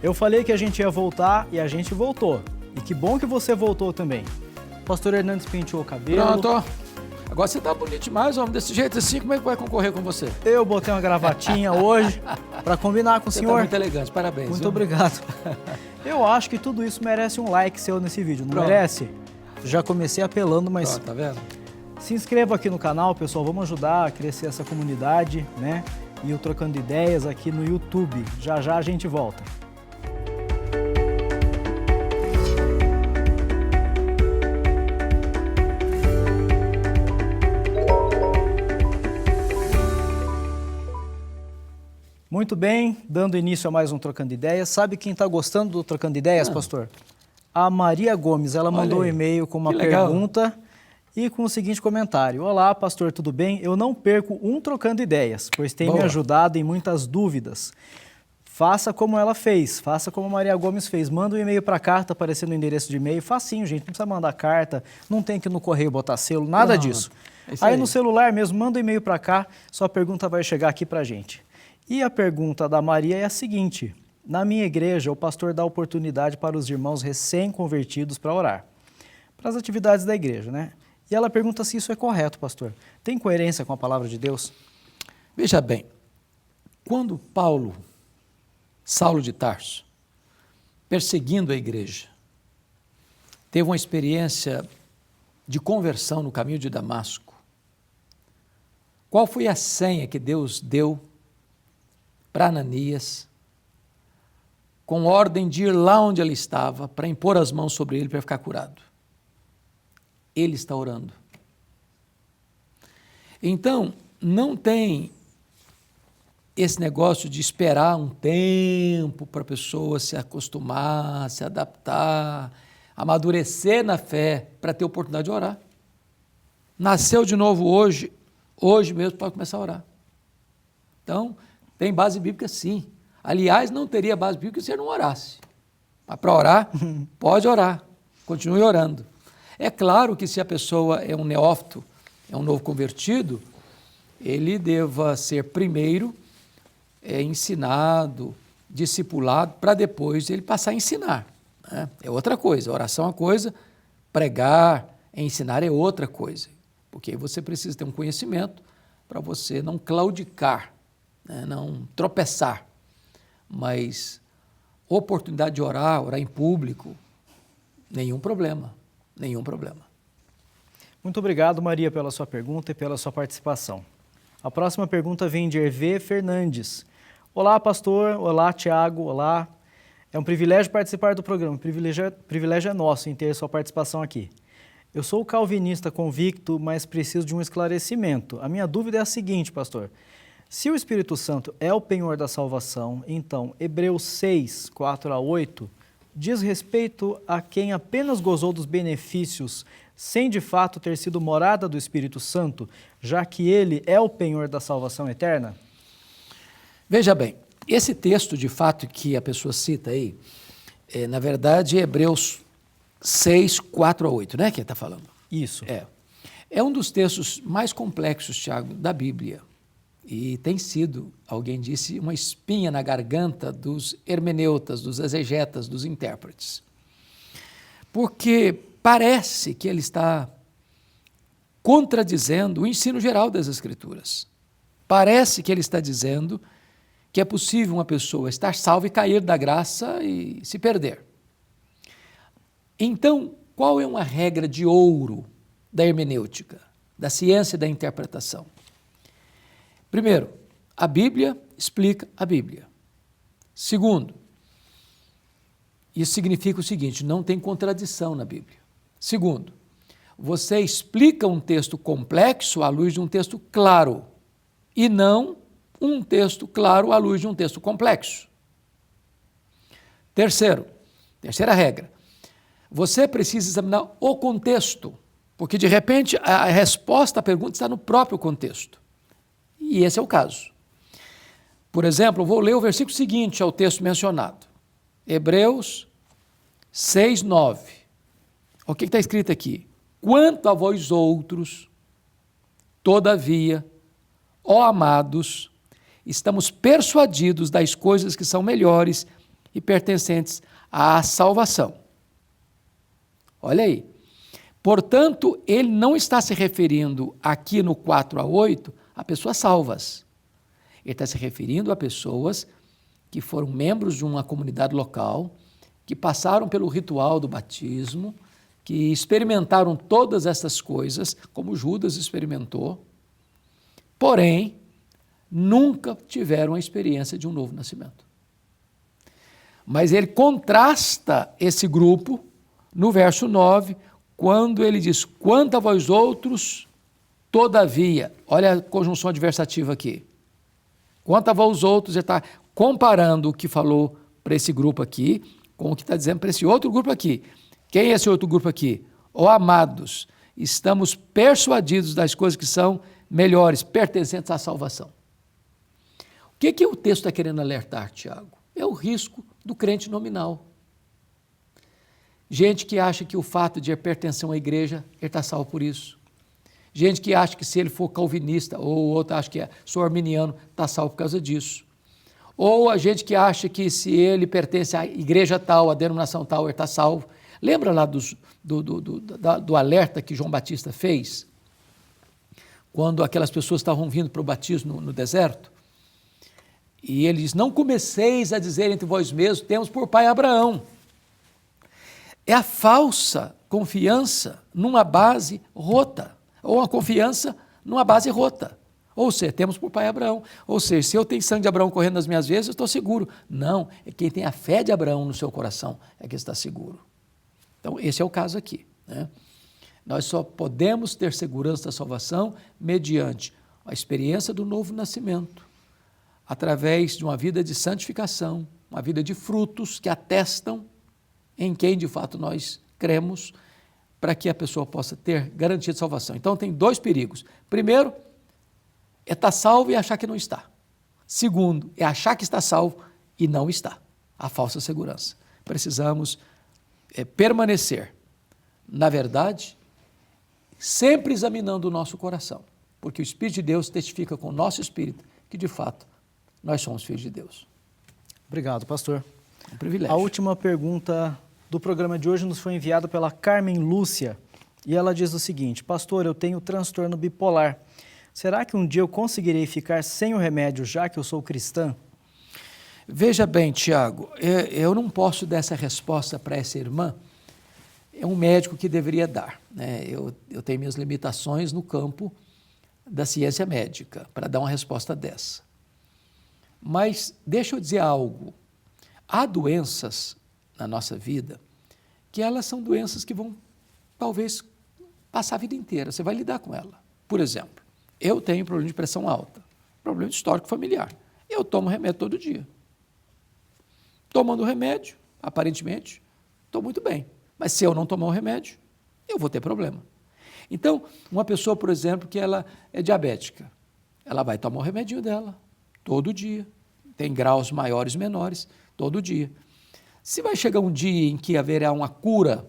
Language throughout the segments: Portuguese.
Eu falei que a gente ia voltar e a gente voltou. E que bom que você voltou também. Pastor Hernandes penteou o cabelo. Pronto. Agora você tá bonito demais, homem. Desse jeito assim, como é que vai concorrer com você? Eu botei uma gravatinha hoje para combinar com o senhor. Você tá muito elegante, parabéns. Muito viu? obrigado. Eu acho que tudo isso merece um like seu nesse vídeo, não Pronto. merece? Já comecei apelando, mas Pronto, tá vendo? se inscreva aqui no canal, pessoal. Vamos ajudar a crescer essa comunidade, né? E o Trocando Ideias aqui no YouTube. Já já a gente volta. Muito bem, dando início a mais um Trocando Ideias. Sabe quem está gostando do Trocando Ideias, pastor? A Maria Gomes. Ela mandou um e-mail com uma pergunta e com o seguinte comentário. Olá, pastor, tudo bem? Eu não perco um Trocando Ideias, pois tem me ajudado em muitas dúvidas. Faça como ela fez, faça como a Maria Gomes fez. Manda um e-mail para cá, está aparecendo o endereço de e-mail. Facinho, gente, não precisa mandar carta, não tem que ir no correio botar selo, nada disso. Aí no celular mesmo, manda um e-mail para cá, sua pergunta vai chegar aqui para a gente. E a pergunta da Maria é a seguinte: na minha igreja, o pastor dá oportunidade para os irmãos recém-convertidos para orar, para as atividades da igreja, né? E ela pergunta se isso é correto, pastor. Tem coerência com a palavra de Deus? Veja bem, quando Saulo de Tarso, perseguindo a igreja, teve uma experiência de conversão no caminho de Damasco, qual foi a senha que Deus deu para Ananias, com ordem de ir lá onde ele estava, para impor as mãos sobre ele para ficar curado? Ele está orando. Então, não tem esse negócio de esperar um tempo para a pessoa se acostumar, se adaptar, amadurecer na fé para ter oportunidade de orar. Nasceu de novo hoje mesmo pode começar a orar. Então, tem base bíblica sim. Aliás, não teria base bíblica se ele não orasse. Mas para orar, pode orar. Continue orando. É claro que se a pessoa é um neófito, é um novo convertido, ele deva ser primeiro ensinado, discipulado, para depois ele passar a ensinar. Né? É outra coisa. Oração é uma coisa, pregar, ensinar é outra coisa. Porque aí você precisa ter um conhecimento para você não claudicar, né? Não tropeçar. Mas oportunidade de orar em público, nenhum problema. Nenhum problema. Muito obrigado, Maria, pela sua pergunta e pela sua participação. A próxima pergunta vem de Hervé Fernandes. Olá, pastor. Olá, Tiago. Olá. É um privilégio participar do programa. Privilégio é nosso em ter sua participação aqui. Eu sou calvinista convicto, mas preciso de um esclarecimento. A minha dúvida é a seguinte, pastor. Se o Espírito Santo é o penhor da salvação, então Hebreus 6, 4-8... diz respeito a quem apenas gozou dos benefícios sem de fato ter sido morada do Espírito Santo, já que ele é o penhor da salvação eterna? Veja bem, esse texto de fato que a pessoa cita aí, na verdade, é Hebreus 6, 4-8, né, que ele está falando? Isso. É um dos textos mais complexos, Tiago, da Bíblia. E tem sido, alguém disse, uma espinha na garganta dos hermeneutas, dos exegetas, dos intérpretes. Porque parece que ele está contradizendo o ensino geral das Escrituras. Parece que ele está dizendo que é possível uma pessoa estar salva e cair da graça e se perder. Então, qual é uma regra de ouro da hermenêutica, da ciência da interpretação? Primeiro, a Bíblia explica a Bíblia. Segundo, isso significa o seguinte: não tem contradição na Bíblia. Segundo, você explica um texto complexo à luz de um texto claro, e não um texto claro à luz de um texto complexo. Terceira regra, você precisa examinar o contexto, porque de repente a resposta à pergunta está no próprio contexto. E esse é o caso. Por exemplo, vou ler o versículo seguinte ao texto mencionado. Hebreus 6, 9. O que está escrito aqui? Quanto a vós outros, todavia, ó amados, estamos persuadidos das coisas que são melhores e pertencentes à salvação. Olha aí. Portanto, ele não está se referindo aqui no 4-8 a pessoas salvas. Ele está se referindo a pessoas que foram membros de uma comunidade local, que passaram pelo ritual do batismo, que experimentaram todas essas coisas, como Judas experimentou, porém, nunca tiveram a experiência de um novo nascimento. Mas ele contrasta esse grupo no verso 9, quando ele diz, quanto a vós outros, todavia, olha a conjunção adversativa aqui, quanto a vós outros, ele está comparando o que falou para esse grupo aqui, com o que está dizendo para esse outro grupo aqui. Quem é esse outro grupo aqui? Ó amados, estamos persuadidos das coisas que são melhores, pertencentes à salvação. O que o texto está querendo alertar, Tiago? É o risco do crente nominal. Gente que acha que o fato de pertencer a uma igreja, ele está salvo por isso. Gente que acha que se ele for calvinista, ou outro acha que sou arminiano, está salvo por causa disso. Ou a gente que acha que se ele pertence à igreja tal, à denominação tal, ele está salvo. Lembra lá do alerta que João Batista fez? Quando aquelas pessoas estavam vindo para o batismo no deserto? E ele diz, não comeceis a dizer entre vós mesmos, temos por pai Abraão. É a falsa confiança numa base rota, ou uma confiança numa base rota. Ou seja, temos por pai Abraão. Ou seja, se eu tenho sangue de Abraão correndo nas minhas veias, eu estou seguro. Não, é quem tem a fé de Abraão no seu coração é que está seguro. Então, esse é o caso aqui, né? Nós só podemos ter segurança da salvação mediante a experiência do novo nascimento, através de uma vida de santificação, uma vida de frutos que atestam em quem de fato nós cremos, para que a pessoa possa ter garantia de salvação. Então tem dois perigos. Primeiro, é estar salvo e achar que não está. Segundo, é achar que está salvo e não está. A falsa segurança. Precisamos permanecer na verdade, sempre examinando o nosso coração, porque o Espírito de Deus testifica com o nosso espírito que de fato nós somos filhos de Deus. Obrigado, pastor. É um privilégio. A última pergunta do programa de hoje nos foi enviada pela Carmen Lúcia e ela diz o seguinte: pastor, eu tenho transtorno bipolar. Será que um dia eu conseguirei ficar sem o remédio, já que eu sou cristã? Veja bem, Tiago, eu não posso dar essa resposta para essa irmã, é um médico que deveria dar, né? Eu tenho minhas limitações no campo da ciência médica para dar uma resposta dessa. Mas deixa eu dizer algo, há doenças na nossa vida que elas são doenças que vão talvez passar a vida inteira, você vai lidar com ela. Por exemplo, eu tenho problema de pressão alta, problema de histórico familiar, eu tomo remédio todo dia. Tomando o remédio, aparentemente, estou muito bem. Mas se eu não tomar o remédio, eu vou ter problema. Então, uma pessoa, por exemplo, que ela é diabética, ela vai tomar o remedinho dela todo dia. Tem graus maiores e menores, todo dia. Se vai chegar um dia em que haverá uma cura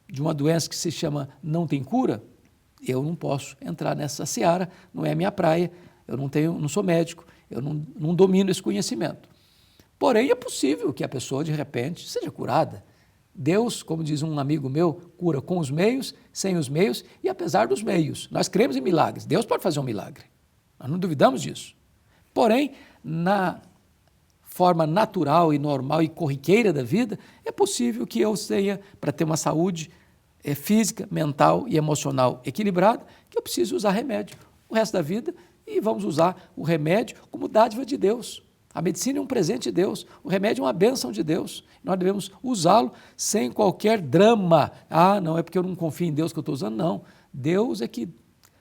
de uma doença que se chama não tem cura, eu não posso entrar nessa seara, não é a minha praia, eu não sou médico, eu não domino esse conhecimento. Porém, é possível que a pessoa, de repente, seja curada. Deus, como diz um amigo meu, cura com os meios, sem os meios e apesar dos meios. Nós cremos em milagres. Deus pode fazer um milagre. Nós não duvidamos disso. Porém, na forma natural e normal e corriqueira da vida, é possível que eu tenha, para ter uma saúde física, mental e emocional equilibrada, que eu preciso usar remédio o resto da vida e vamos usar o remédio como dádiva de Deus. A medicina é um presente de Deus, o remédio é uma bênção de Deus. Nós devemos usá-lo sem qualquer drama. Ah, não é porque eu não confio em Deus que eu estou usando, não. Deus é que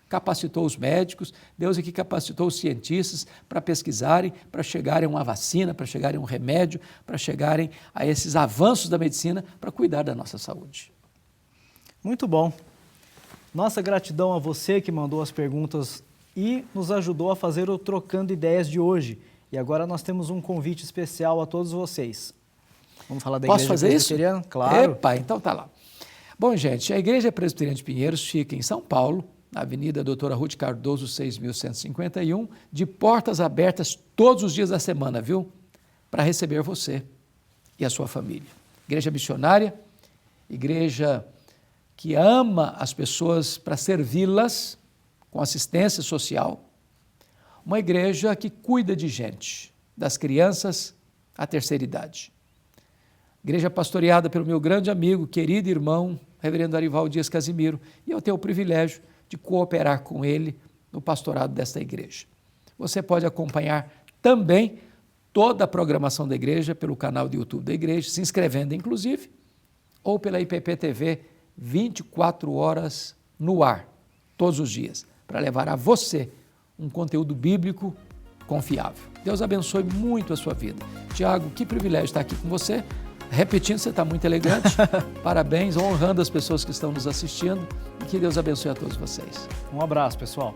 capacitou os médicos, Deus é que capacitou os cientistas para pesquisarem, para chegarem a uma vacina, para chegarem a um remédio, para chegarem a esses avanços da medicina para cuidar da nossa saúde. Muito bom. Nossa gratidão a você que mandou as perguntas e nos ajudou a fazer o Trocando Ideias de hoje. E agora nós temos um convite especial a todos vocês. Vamos falar da Posso Igreja fazer Presbiteriana? Isso? Claro. Epa, então tá lá. Bom, gente, a Igreja Presbiteriana de Pinheiros fica em São Paulo, na Avenida Doutora Ruth Cardoso, 6.151, de portas abertas todos os dias da semana, viu? Para receber você. e a sua família. Igreja missionária, igreja que ama as pessoas para servi-las com assistência social, uma igreja que cuida de gente, das crianças à terceira idade. Igreja pastoreada pelo meu grande amigo, querido irmão, reverendo Arival Dias Casimiro, e eu tenho o privilégio de cooperar com ele no pastorado desta igreja. Você pode acompanhar também toda a programação da igreja pelo canal do YouTube da igreja, se inscrevendo inclusive, ou pela IPP-TV 24 horas no ar, todos os dias, para levar a você um conteúdo bíblico confiável. Deus abençoe muito a sua vida. Tiago, que privilégio estar aqui com você. Repetindo, você está muito elegante. Parabéns, honrando as pessoas que estão nos assistindo e que Deus abençoe a todos vocês. Um abraço, pessoal.